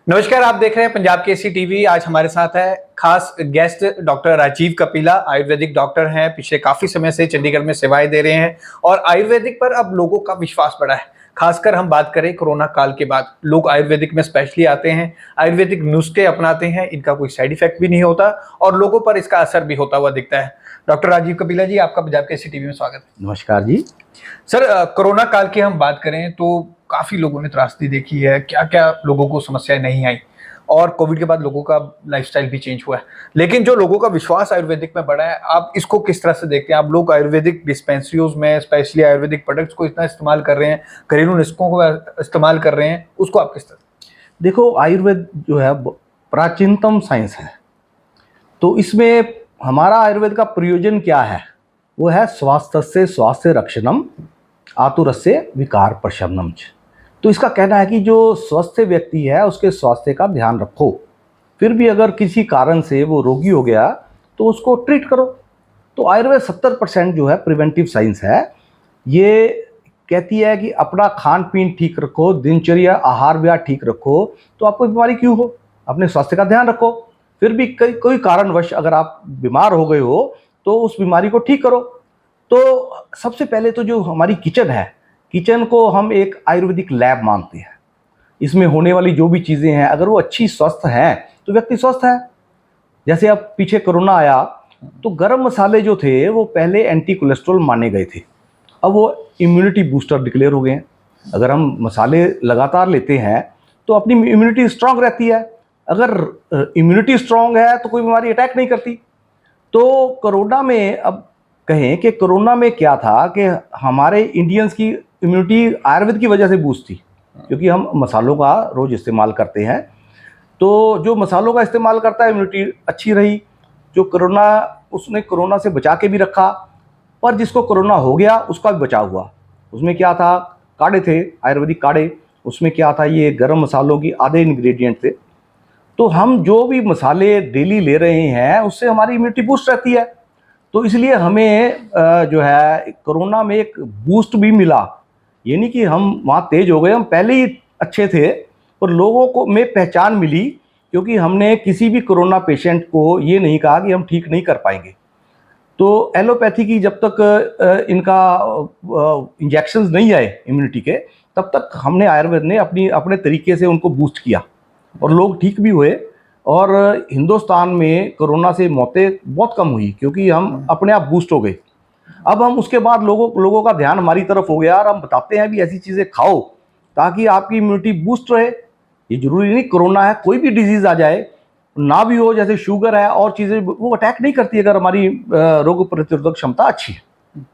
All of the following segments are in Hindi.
नमस्कार, आप देख रहे हैं पंजाब केसरी टीवी। आज हमारे साथ है खास guest doctor Rajiv Kapila. Ayurvedic doctor हैं, पिछले काफी समय से चंडीगढ़ में सेवाएं दे रहे हैं और आयुर्वेदिक पर अब लोगों का विश्वास बढ़ा है। खासकर हम बात करें कोरोना काल के बाद, लोग आयुर्वेदिक में स्पेशली आते हैं, आयुर्वेदिक नुस्खे अपनाते हैं, इनका कोई साइड इफेक्ट भी नहीं होता और लोगों पर इसका असर भी होता हुआ दिखता है। डॉक्टर राजीव कपिला जी, आपका पंजाब केसरी टीवी में स्वागत है। नमस्कार जी। सर, कोरोना काल की हम बात करें तो काफी लोगों ने त्रासदी देखी है, क्या क्या लोगों को समस्याएं नहीं आई और कोविड के बाद लोगों का लाइफस्टाइल भी चेंज हुआ है। लेकिन जो लोगों का विश्वास आयुर्वेदिक में बढ़ा है, आप इसको किस तरह से देखते हैं? आप लोग आयुर्वेदिक डिस्पेंसरीज में स्पेशली आयुर्वेदिक प्रोडक्ट्स को इतना इस्तेमाल कर रहे हैं, घरेलू नुस्खों को इस्तेमाल कर रहे हैं, उसको आप किस तरह? देखो, आयुर्वेद जो है प्राचीनतम साइंस है, तो इसमें हमारा आयुर्वेद का प्रयोजन क्या है? वो है स्वास्थ्य स्वास्थ्य रक्षणम आतुरस्य विकार प्रशमनम। तो इसका कहना है कि जो स्वस्थ व्यक्ति है उसके स्वास्थ्य का ध्यान रखो, फिर भी अगर किसी कारण से वो रोगी हो गया तो उसको ट्रीट करो। तो आयुर्वेद 70% जो है प्रिवेंटिव साइंस है। ये कहती है कि अपना खान पीन ठीक रखो, दिनचर्या आहार विहार ठीक रखो, तो आपको बीमारी क्यों हो, अपने स्वास्थ्य का ध्यान रखो। फिर भी कोई कारणवश अगर आप बीमार हो गए हो तो उस बीमारी को ठीक करो। तो सबसे पहले तो जो हमारी किचन है, किचन को हम एक आयुर्वेदिक लैब मानते हैं। इसमें होने वाली जो भी चीज़ें हैं, अगर वो अच्छी स्वस्थ हैं तो व्यक्ति स्वस्थ है। जैसे अब पीछे कोरोना आया तो गरम मसाले जो थे वो पहले एंटी कोलेस्ट्रॉल माने गए थे, अब वो इम्यूनिटी बूस्टर डिक्लेयर हो गए हैं। अगर हम मसाले लगातार लेते हैं तो अपनी इम्यूनिटी स्ट्रांग रहती है। अगर इम्यूनिटी स्ट्रांग है तो कोई बीमारी अटैक नहीं करती। तो कोरोना में, अब कहें कि कोरोना में क्या था कि हमारे इंडियंस की इम्यूनिटी आयुर्वेद की वजह से बूस्ट थी, क्योंकि हम मसालों का रोज़ इस्तेमाल करते हैं। तो जो मसालों का इस्तेमाल करता है इम्यूनिटी अच्छी रही। जो कोरोना, उसने कोरोना से बचा के भी रखा, पर जिसको कोरोना हो गया उसका भी बचाव हुआ। उसमें क्या था, काढ़े थे, आयुर्वेदिक काढ़े। उसमें क्या था, ये गरम मसालों की आधे इंग्रेडिएंट थे। तो हम जो भी मसाले डेली ले रहे हैं उससे हमारी इम्यूनिटी बूस्ट रहती है। तो इसलिए हमें जो है कोरोना में एक बूस्ट भी मिला। ये नहीं कि हम वहाँ तेज हो गए, हम पहले ही अच्छे थे, पर लोगों को में पहचान मिली, क्योंकि हमने किसी भी कोरोना पेशेंट को ये नहीं कहा कि हम ठीक नहीं कर पाएंगे। तो एलोपैथी की जब तक इनका इंजेक्शंस नहीं आए इम्यूनिटी के, तब तक हमने आयुर्वेद ने अपने तरीके से उनको बूस्ट किया और लोग ठीक भी हुए। और हिंदुस्तान में कोरोना से मौतें बहुत कम हुई, क्योंकि हम अपने आप बूस्ट हो गए। अब हम उसके बाद लोगों का ध्यान हमारी तरफ हो गया और हम बताते हैं भी ऐसी चीज़ें खाओ ताकि आपकी इम्यूनिटी बूस्ट रहे। ये जरूरी नहीं कोरोना है, कोई भी डिजीज़ आ जाए ना भी हो, जैसे शुगर है और चीज़ें, वो अटैक नहीं करती अगर हमारी रोग प्रतिरोधक क्षमता अच्छी है।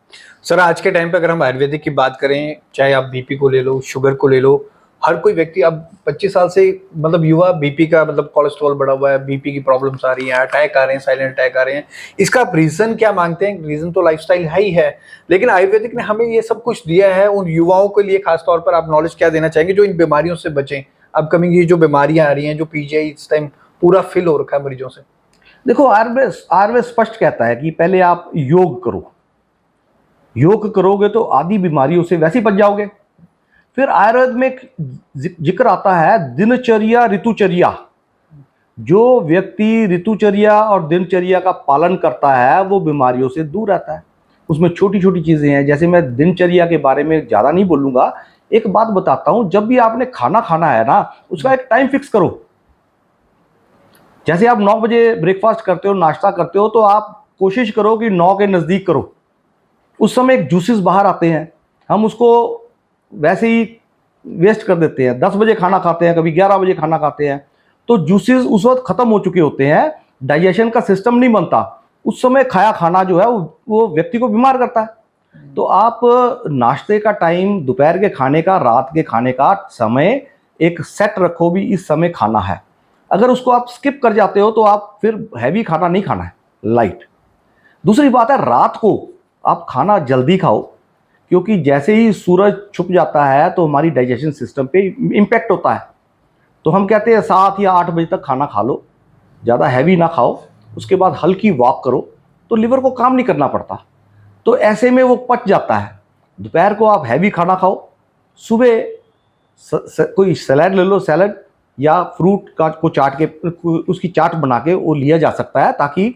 सर, आज के टाइम पे अगर हम आयुर्वेदिक की बात करें, चाहे आप बीपी को ले लो, शुगर को ले लो, हर कोई व्यक्ति अब 25 साल से, मतलब युवा, बीपी का मतलब कोलेस्ट्रॉल बढ़ा हुआ है, बीपी की प्रॉब्लम्स आ रही हैं, अटैक आ रहे हैं, साइलेंट अटैक आ रहे हैं। इसका रीजन क्या मांगते हैं? रीजन तो लाइफस्टाइल है ही है, लेकिन आयुर्वेदिक ने हमें ये सब कुछ दिया है। उन युवाओं के लिए खास तौर पर आप नॉलेज क्या देना चाहेंगे जो इन बीमारियों से बचें? अपकमिंग ये जो बीमारियां आ रही हैं, जो पीजीआई इस टाइम पूरा फिल हो रखा है मरीजों से। देखो, आयुर्वेद स्पष्ट कहता है कि पहले आप योग करो। योग करोगे तो आदि बीमारियों से वैसे ही बच जाओगे। फिर आयुर्वेद में एक जिक्र आता है दिनचर्या ऋतुचर्या। जो व्यक्ति ऋतुचर्या और दिनचर्या का पालन करता है वो बीमारियों से दूर रहता है। उसमें छोटी छोटी चीज़ें हैं, जैसे मैं दिनचर्या के बारे में ज़्यादा नहीं बोलूँगा, एक बात बताता हूँ। जब भी आपने खाना खाना है ना, उसका एक टाइम फिक्स करो। जैसे आप 9 बजे ब्रेकफास्ट करते हो, नाश्ता करते हो, तो आप कोशिश करो कि 9 के नज़दीक करो। उस समय एक जूसेस बाहर आते हैं, हम उसको वैसे ही वेस्ट कर देते हैं। 10 बजे खाना खाते हैं, कभी 11 बजे खाना खाते हैं, तो जूसेस उस वक्त ख़त्म हो चुके होते हैं, डाइजेशन का सिस्टम नहीं बनता। उस समय खाया खाना जो है वो व्यक्ति को बीमार करता है। तो आप नाश्ते का टाइम, दोपहर के खाने का, रात के खाने का समय एक सेट रखो भी इस समय खाना है। अगर उसको आप स्किप कर जाते हो तो आप फिर हैवी खाना नहीं खाना है, लाइट। दूसरी बात है, रात को आप खाना जल्दी खाओ, क्योंकि जैसे ही सूरज छुप जाता है तो हमारी डाइजेशन सिस्टम पे इम्पैक्ट होता है। तो हम कहते हैं 7 या 8 बजे तक खाना खा लो, ज़्यादा हैवी ना खाओ, उसके बाद हल्की वॉक करो, तो लिवर को काम नहीं करना पड़ता, तो ऐसे में वो पच जाता है। दोपहर को आप हैवी खाना खाओ, सुबह कोई सलाद ले लो, सैलड, या फ्रूट का को चाट के उसकी चाट बना के वो लिया जा सकता है, ताकि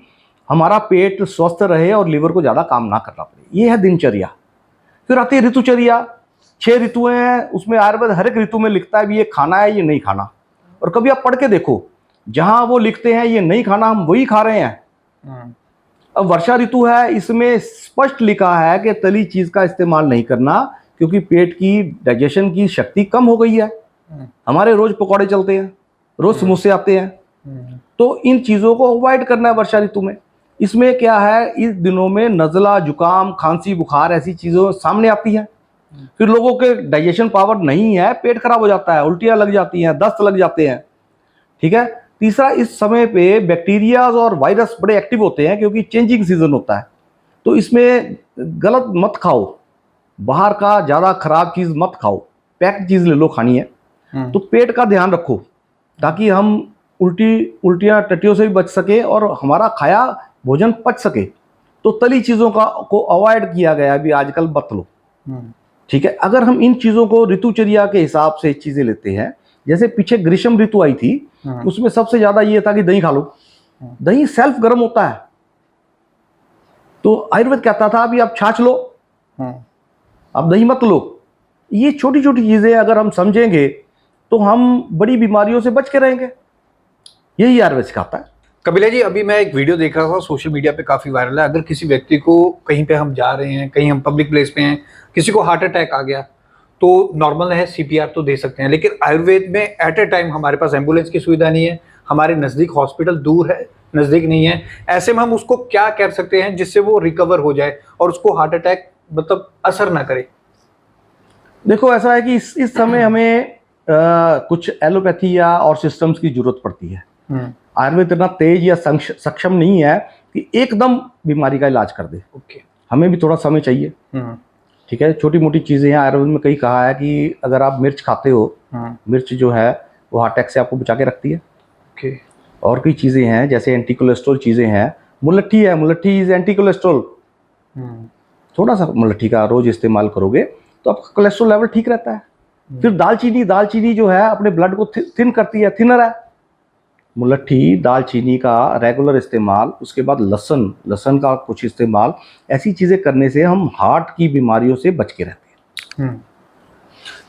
हमारा पेट स्वस्थ रहे और लीवर को ज़्यादा काम ना करना पड़े। ये है दिनचर्या। फिर आती है ऋतुचर्या। 6 ऋतुएं हैं, उसमें आयुर्वेद हर एक ऋतु में लिखता है भी ये खाना है, ये नहीं खाना। और कभी आप पढ़ के देखो, जहां वो लिखते हैं ये नहीं खाना, हम वही खा रहे हैं। अब वर्षा ऋतु है, इसमें स्पष्ट लिखा है कि तली चीज का इस्तेमाल नहीं करना, क्योंकि पेट की डाइजेशन की शक्ति कम हो गई है। हमारे रोज पकौड़े चलते हैं, रोज समोसे आते हैं, तो इन चीजों को अवॉइड करना है वर्षा ऋतु में। इसमें क्या है, इस दिनों में नज़ला, जुकाम, खांसी, बुखार ऐसी चीज़ों सामने आती हैं। फिर लोगों के डाइजेशन पावर नहीं है, पेट खराब हो जाता है, उल्टियाँ लग जाती हैं, दस्त लग जाते हैं। ठीक है। तीसरा, इस समय पे बैक्टीरियाज और वायरस बड़े एक्टिव होते हैं, क्योंकि चेंजिंग सीजन होता है। तो इसमें गलत मत खाओ, बाहर का ज़्यादा खराब चीज़ मत खाओ, पैक्ड चीज़ ले लो खानी है। तो पेट का ध्यान रखो, ताकि हम उल्टियाँ टट्टियों से भी बच सके और हमारा खाया भोजन पच सके। तो तली चीज़ों को अवॉइड किया गया है, अभी आजकल मत लो। ठीक है। अगर हम इन चीज़ों को ऋतुचर्या के हिसाब से चीज़ें लेते हैं, जैसे पीछे ग्रीष्म ऋतु आई थी, उसमें सबसे ज़्यादा ये था कि दही खा लो। दही सेल्फ गर्म होता है, तो आयुर्वेद कहता था अभी आप छाछ लो, आप दही मत लो। ये छोटी छोटी चीज़ें अगर हम समझेंगे तो हम बड़ी बीमारियों से बच के रहेंगे। यही आयुर्वेद सिखाता है। कपिला जी, अभी मैं एक वीडियो देख रहा था, सोशल मीडिया पे काफी वायरल है। अगर किसी व्यक्ति को, कहीं पे हम जा रहे हैं, कहीं हम पब्लिक प्लेस पे हैं, किसी को हार्ट अटैक आ गया, तो नॉर्मल है सीपीआर तो दे सकते हैं, लेकिन आयुर्वेद में एट ए टाइम हमारे पास एम्बुलेंस की सुविधा नहीं है, हमारे नजदीक हॉस्पिटल दूर है, नजदीक नहीं है। ऐसे में हम उसको क्या कर सकते हैं जिससे वो रिकवर हो जाए और उसको हार्ट अटैक मतलब असर ना करे? देखो, ऐसा है कि इस समय हमें कुछ एलोपैथी या और सिस्टम्स की जरूरत पड़ती है। आयुर्वेद इतना तेज या सक्षम नहीं है कि एकदम बीमारी का इलाज कर दे। हमें भी थोड़ा समय चाहिए। ठीक है। छोटी मोटी चीजें हैं, आयुर्वेद में कई कहा है कि अगर आप मिर्च खाते हो, मिर्च जो है वो हार्ट अटैक से आपको बचा के रखती है। और कई चीजें हैं, जैसे एंटी कोलेस्ट्रॉल चीजें हैं। मुलट्ठी है, मुलट्ठी इज एंटी कोलेस्ट्रॉल। थोड़ा सा मुलट्ठी का रोज इस्तेमाल करोगे तो आपका कोलेस्ट्रॉल लेवल ठीक रहता है। फिर दालचीनी जो है अपने ब्लड को थिन करती है, थिनर है। मुलट्ठी, दालचीनी का रेगुलर इस्तेमाल, उसके बाद लहसुन का कुछ इस्तेमाल, ऐसी चीज़ें करने से हम हार्ट की बीमारियों से बच के रहते हैं।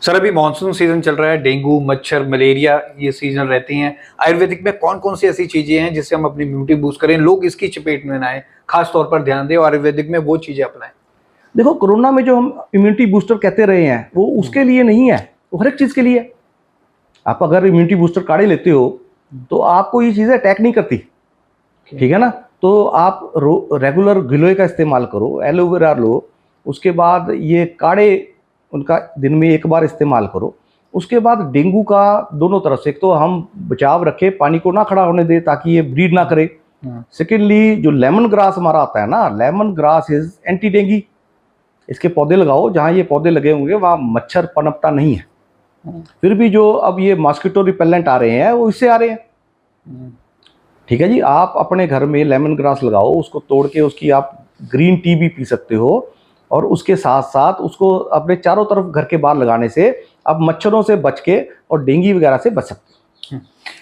सर, अभी मानसून सीजन चल रहा है, डेंगू, मच्छर, मलेरिया ये सीजन रहती हैं। आयुर्वेदिक में कौन कौन सी ऐसी चीज़ें हैं जिससे हम अपनी इम्यूनिटी बूस्ट करें, लोग इसकी चपेट में ना आए, खास तौर पर ध्यान दें और आयुर्वेदिक में वो चीज़ें अपनाएं? देखो, कोरोना में जो हम इम्यूनिटी बूस्टर कहते रहे हैं, वो उसके लिए नहीं है, वो हर एक चीज़ के लिए है। आप अगर इम्यूनिटी बूस्टर काढ़े लेते हो तो आपको ये चीज़ें अटैक नहीं करती। ठीक है ना। तो आप रेगुलर गिलोय का इस्तेमाल करो, एलोवेरा लो, उसके बाद ये काढ़े उनका दिन में एक बार इस्तेमाल करो। उसके बाद डेंगू का दोनों तरफ से, एक तो हम बचाव रखें, पानी को ना खड़ा होने दें ताकि ये ब्रीड ना करे। सेकेंडली, जो लेमन ग्रास हमारा आता है ना, lemon grass is anti dinghy. इसके पौधे लगाओ, जहाँ ये पौधे लगे होंगे वहाँ मच्छर पनपता नहीं है। फिर भी जो अब ये मॉस्किटो रिपेलेंट आ रहे हैं वो इससे आ रहे हैं। ठीक है जी। आप अपने घर में लेमन ग्रास लगाओ, उसको तोड़ के उसकी आप ग्रीन टी भी पी सकते हो, और उसके साथ साथ उसको अपने चारों तरफ घर के बाहर लगाने से आप मच्छरों से बच के और डेंगू वगैरह से बच सकते हो।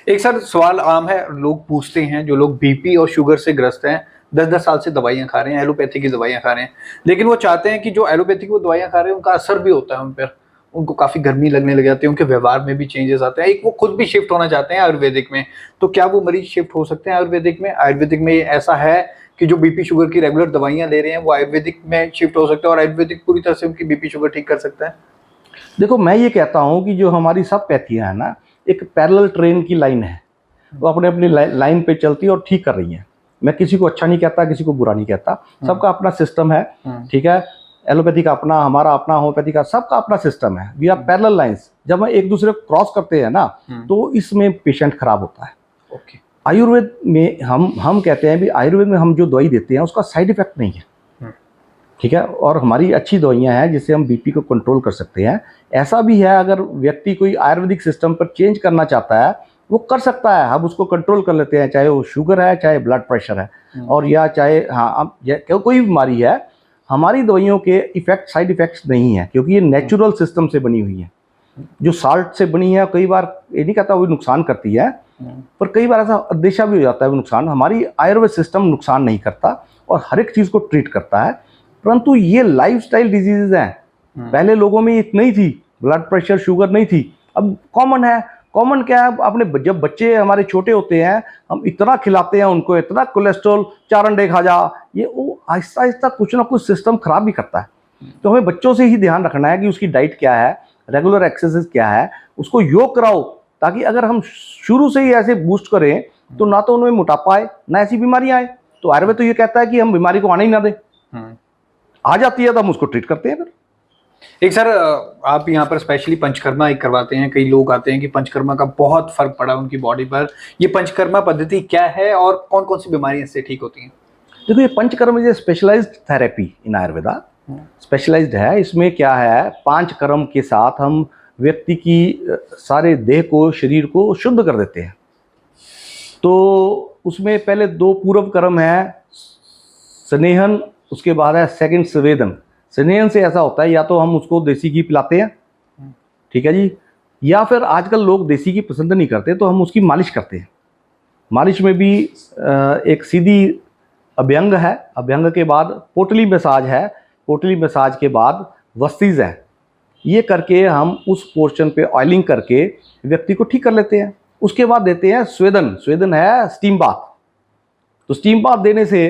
एक सर सवाल आम है, लोग पूछते हैं, जो लोग बीपी और शुगर से ग्रस्त हैं, 10-10 साल से दवाइयाँ खा रहे हैं, एलोपैथी की दवाइयाँ खा रहे हैं, लेकिन वो चाहते हैं कि जो एलोपैथी की वो दवाइयाँ खा रहे हैं उनका असर भी होता है उन पर, उनको काफ़ी गर्मी लगने लग जाती है, उनके व्यवहार में भी चेंजेस आते हैं, एक वो खुद भी शिफ्ट होना चाहते हैं आयुर्वेदिक में। तो क्या वो मरीज शिफ्ट हो सकते हैं आयुर्वेदिक में? आयुर्वेदिक में ऐसा है कि जो बीपी शुगर की रेगुलर दवाइयाँ ले रहे हैं वो आयुर्वेदिक में शिफ्ट हो सकते हैं और आयुर्वेदिक पूरी तरह से उनकी बीपी शुगर ठीक कर सकता है? देखो, मैं ये कहता हूँ कि जो हमारी सब पैथियाँ है ना, एक पैरेलल ट्रेन की लाइन है, वो अपने अपनी लाइन पे चलती है और ठीक कर रही है। मैं किसी को अच्छा नहीं कहता, किसी को बुरा नहीं कहता, सबका अपना सिस्टम है। ठीक है। एलोपैथी का अपना, हमारा अपना, होम्योपैथी का, सबका अपना सिस्टम है। We are parallel lines. जब हम एक दूसरे को क्रॉस करते हैं ना, तो इसमें पेशेंट खराब होता है। आयुर्वेद में हम कहते हैं भी आयुर्वेद में हम जो दवाई देते हैं उसका साइड इफेक्ट नहीं है। ठीक है। और हमारी अच्छी दवाइयाँ हैं जिससे हम बीपी को कंट्रोल कर सकते हैं। ऐसा भी है, अगर व्यक्ति कोई आयुर्वेदिक सिस्टम पर चेंज करना चाहता है वो कर सकता है, हम उसको कंट्रोल कर लेते हैं, चाहे वो शुगर है, चाहे ब्लड प्रेशर है, और या चाहे कोई बीमारी है। हमारी दवाइयों के इफेक्ट, साइड इफेक्ट्स नहीं है, क्योंकि ये नेचुरल सिस्टम से बनी हुई है। जो साल्ट से बनी है, कई बार ये नहीं कहता वो नुकसान करती है, पर कई बार ऐसा अंदेशा भी हो जाता है वो नुकसान। हमारी आयुर्वेद सिस्टम नुकसान नहीं करता और हर एक चीज़ को ट्रीट करता है, परंतु ये लाइफस्टाइल डिजीजेज हैं। पहले लोगों में इतनी ही थी, ब्लड प्रेशर शुगर नहीं थी, अब कॉमन है। कॉमन क्या है, अपने जब बच्चे हमारे छोटे होते हैं हम इतना खिलाते हैं उनको, इतना कोलेस्ट्रॉल, 4 अंडे खा जा, ये वो आहिस्ता आहिस्ता कुछ ना कुछ सिस्टम खराब भी करता है। तो हमें बच्चों से ही ध्यान रखना है कि उसकी डाइट क्या है, रेगुलर एक्सरसाइज क्या है, उसको योग कराओ, ताकि अगर हम शुरू से ही ऐसे बूस्ट करें तो ना तो उनमें मोटापा आए ना ऐसी बीमारियां आए। तो आयुर्वेद तो ये कहता है कि हम बीमारी को आने ही ना दें, आ जाती है तो हम उसको ट्रीट करते हैं। फिर एक सर, आप यहाँ पर स्पेशली पंचकर्मा एक करवाते हैं, कई लोग आते हैं कि पंचकर्मा का बहुत फर्क पड़ा उनकी बॉडी पर। ये पंचकर्मा पद्धति क्या है और कौन कौन सी बीमारियां इससे ठीक होती हैं? देखो, ये Panchakarma is specialised therapy in Ayurveda, specialised है। इसमें क्या है, 5 कर्म के साथ हम व्यक्ति की सारे देह को, शरीर को शुद्ध कर देते हैं। तो उसमें पहले 2 पूर्व कर्म है, स्नेहन, उसके बाद है सेकंड स्वेदन। स्नेहन से ऐसा होता है, या तो हम उसको देसी घी पिलाते हैं, ठीक है जी, या फिर आजकल लोग देसी घी पसंद नहीं करते तो हम उसकी मालिश करते हैं। मालिश में भी एक सीधी अभ्यंग है, अभ्यंग के बाद पोटली मसाज है, पोटली मसाज के बाद वस्तीज है। ये करके हम उस पोर्शन पे ऑयलिंग करके व्यक्ति को ठीक कर लेते हैं। उसके बाद देते हैं स्वेदन, स्वेदन है स्टीम बाथ। तो स्टीम बाथ देने से,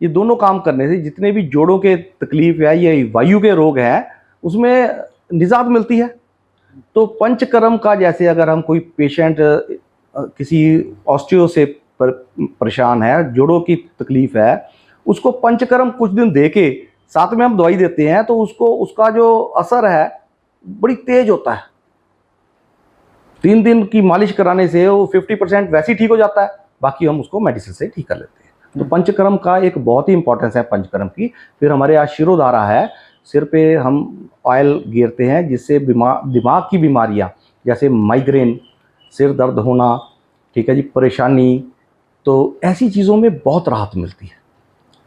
ये दोनों काम करने से जितने भी जोड़ों के तकलीफ है या वायु के रोग हैं उसमें निजात मिलती है। तो पंचकर्म का, जैसे अगर हम कोई पेशेंट किसी ऑस्टियो से परेशान है, जोड़ों की तकलीफ है, उसको पंचकर्म कुछ दिन दे के साथ में हम दवाई देते हैं तो उसको, उसका जो असर है बड़ी तेज होता है। 3 दिन की मालिश कराने से वो 50% वैसे ही ठीक हो जाता है, बाकी हम उसको मेडिसिन से ठीक कर लेते हैं। तो पंचकर्म का एक बहुत ही इंपॉर्टेंस है पंचकर्म की। फिर हमारे यहाँ शिरोधारा है, सिर पे हम ऑयल गिरते हैं जिससे दिमाग की बीमारियाँ जैसे माइग्रेन, सिर दर्द होना, ठीक है जी, परेशानी, तो ऐसी चीज़ों में बहुत राहत मिलती है।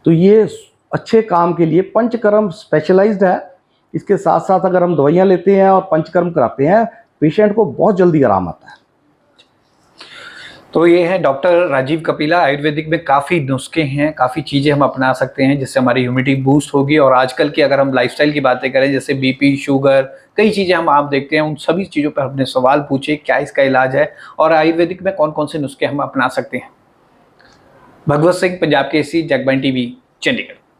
तो ये अच्छे काम के लिए पंचकर्म स्पेशलाइज्ड है। इसके साथ साथ अगर हम दवाइयाँ लेते हैं और पंचकर्म कराते हैं, पेशेंट को बहुत जल्दी आराम आता है। तो ये है डॉक्टर राजीव कपिला। आयुर्वेदिक में काफ़ी नुस्खे हैं, काफ़ी चीज़ें हम अपना सकते हैं जिससे हमारी इम्यूनिटी बूस्ट होगी। और आजकल की अगर हम लाइफस्टाइल की बातें करें, जैसे बीपी, शुगर, कई चीज़ें हम आप देखते हैं, उन सभी चीज़ों पर अपने सवाल पूछे, क्या इसका इलाज है और आयुर्वेदिक में कौन कौन से नुस्खे हम अपना सकते हैं। भगवत सिंह, पंजाब केसरी, जगबानी टीवी, चंडीगढ़।